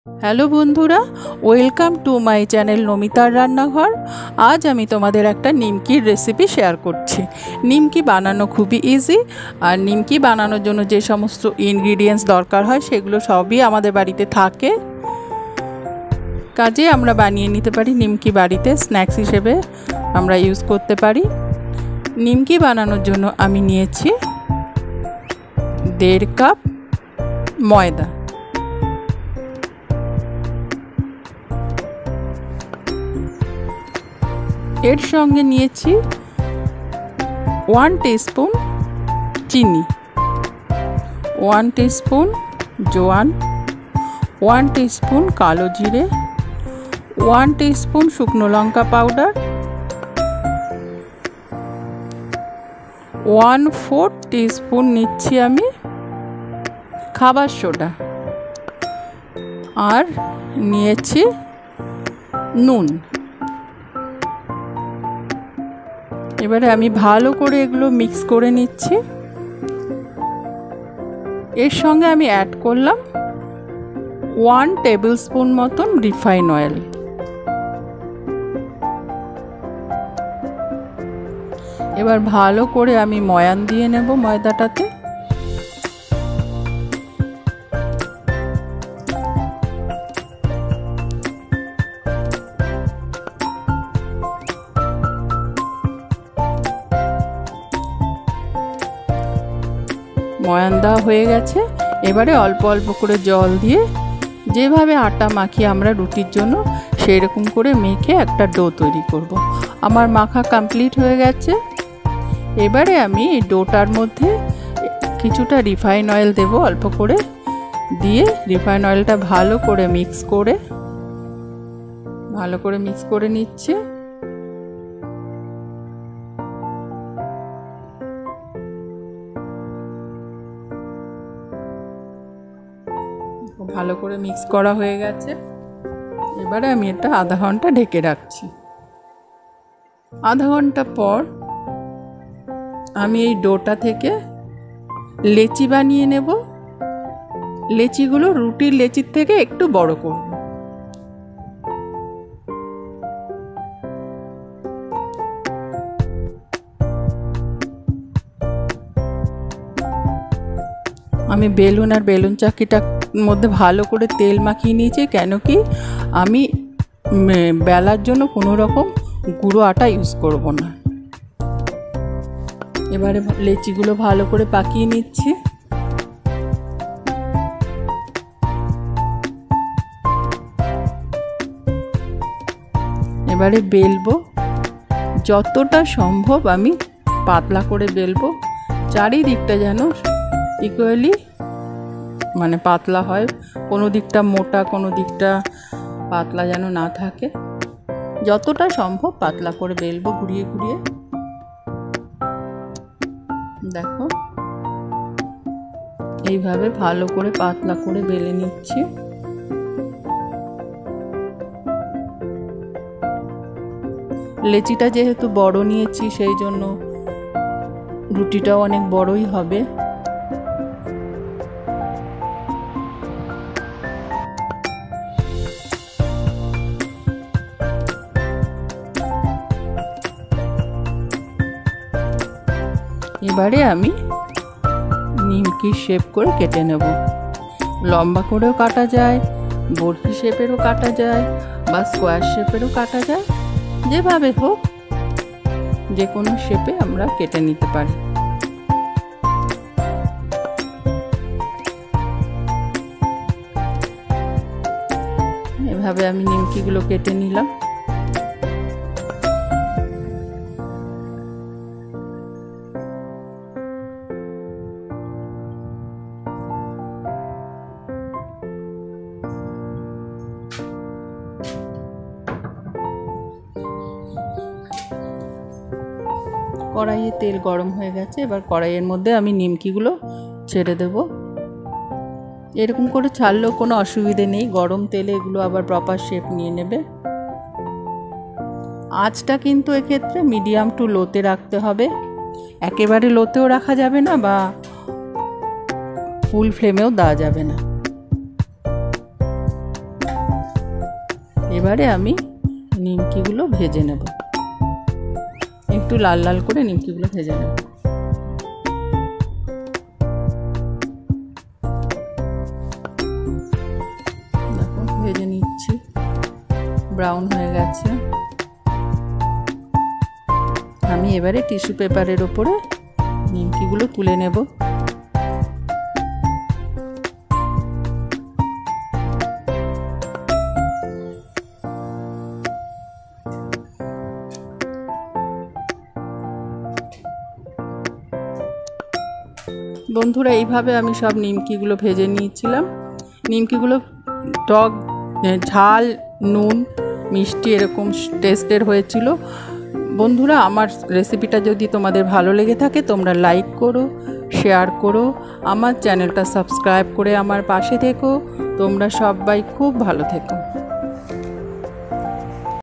Hello বন্ধুরা, welcome to my channel নমিতার রান্নাঘর। আজ আমি তোমাদের একটা নিমকির রেসিপি শেয়ার করছি। নিমকি বানানো খুবই ইজি, আর নিমকি বানানোর জন্য যে সমস্ত ইনগ্রিডিয়েন্টস দরকার হয় সেগুলো সবই আমাদের বাড়িতে থাকে। কাজে আমরা বানিয়ে নিতে পারি নিমকি বাড়িতে, স্ন্যাক্স হিসেবে আমরা ইউজ করতে পারি। নিমকি বানানোর জন্য আমি নিয়েছি 1.5 কাপ ময়দা, এর সঙ্গে নিয়েছি 1 টিস্পুন চিনি, 1 টিস্পুন জোয়ান, 1 টিস্পুন কালো জিরে, 1 টিস্পুন শুকনো লঙ্কা পাউডার, 1/4 টিস্পুন নিচ্ছি আমি খাবার সোডা, আর নিয়েছি নুন। এবারে আমি ভালো করে এগুলো মিক্স করে নিচ্ছি। এর সঙ্গে আমি অ্যাড করলাম 1 টেবিল স্পুন মতন রিফাইন অয়েল। এবার ভালো করে আমি ময়ান দিয়ে নেব ময়দাটাতে। ময়ান দেওয়া হয়ে গেছে। এবারে অল্প অল্প করে জল দিয়ে যেভাবে আটা মাখি আমরা রুটির জন্য সেই রকম করে মেখে একটা ডো তৈরি করব। আমার মাখা কমপ্লিট হয়ে গেছে। এবারে আমি এই ডোটার মধ্যে কিছুটা রিফাইন অয়েল দেব, অল্প করে দিয়ে রিফাইন অয়েলটা ভালো করে মিক্স করে নিচ্ছি। ভালো করে মিক্স করা হয়ে গেছে। এবারে আমি এটা আধা ঘন্টা ঢেকে রাখছি। আধা ঘন্টা পর আমি এই ডোটা থেকে লেচি বানিয়ে নেব। লেচিগুলো রুটির লেচির থেকে একটু বড় করব। আমি বেলুন আর বেলুন চাকিটার মধ্যে ভালো করে তেল মাখিয়ে নিয়েছি, কেন কি আমি বেলার জন্য কোনো রকম গুঁড়ো আটা ইউজ করব না। এবারে লেচিগুলো ভালো করে পাকিয়ে নিচ্ছি। এবারে বেলবো, যতটা সম্ভব আমি পাতলা করে বেলবো, চারিদিকটা যেন ইকুয়ালি মানে পাতলা হয়, কোনো দিকটা মোটা কোনো দিকটা পাতলা যেন না থাকে। যতটা সম্ভব পাতলা করে বেলবো ঘুরিয়ে ঘুরিয়ে। দেখো এইভাবে ভালো করে পাতলা করে বেলে নিচ্ছি। লেচিটা যেহেতু বড় নিয়েছি সেই জন্য রুটিটাও অনেক বড়ই হবে। এবারে আমি নিমকি শেপ করে কেটে নেব। লম্বা করেও কাটা যায়, বরফি শেপেরও কাটা যায়, বা স্কোয়ার শেপেরও কাটা যায়। যেভাবে হোক যে কোনো শেপে আমরা কেটে নিতে পারি। এভাবে আমি নিমকিগুলো কেটে নিলাম। কড়াইয়ে তেল গরম হয়ে গেছে। এবার কড়াইয়ের মধ্যে আমি নিমকিগুলো ছেড়ে দেব। এরকম করে ছাড়লেও কোনো অসুবিধে নেই, গরম তেলে এগুলো আবার প্রপার শেপ নিয়ে নেবে। আঁচটা কিন্তু এক্ষেত্রে মিডিয়াম টু লোতে রাখতে হবে, একেবারে লোতেও রাখা যাবে না বা ফুল ফ্লেমেও দেওয়া যাবে না। এবারে আমি নিমকিগুলো ভেজে নেব, একটু লাল লাল করে নিমকিগুলো ভেজে নেব। দেখো ভেজে নিচ্ছি, ব্রাউন হয়ে গেছে। আমি এবারে টিস্যু পেপারের ওপরে নিমকিগুলো তুলে নেব। বন্ধুরা, এইভাবে আমি সব নিমকিগুলো ভেজে নিয়েছিলাম। নিমকিগুলো টক, ঝাল, নুন, মিষ্টি এরকম টেস্টের হয়েছিল। বন্ধুরা, আমার রেসিপিটা যদি তোমাদের ভালো লেগে থাকে তোমরা লাইক করো, শেয়ার করো, আমার চ্যানেলটা সাবস্ক্রাইব করে আমার পাশে থেকো। তোমরা সবাই খুব ভালো থেকো।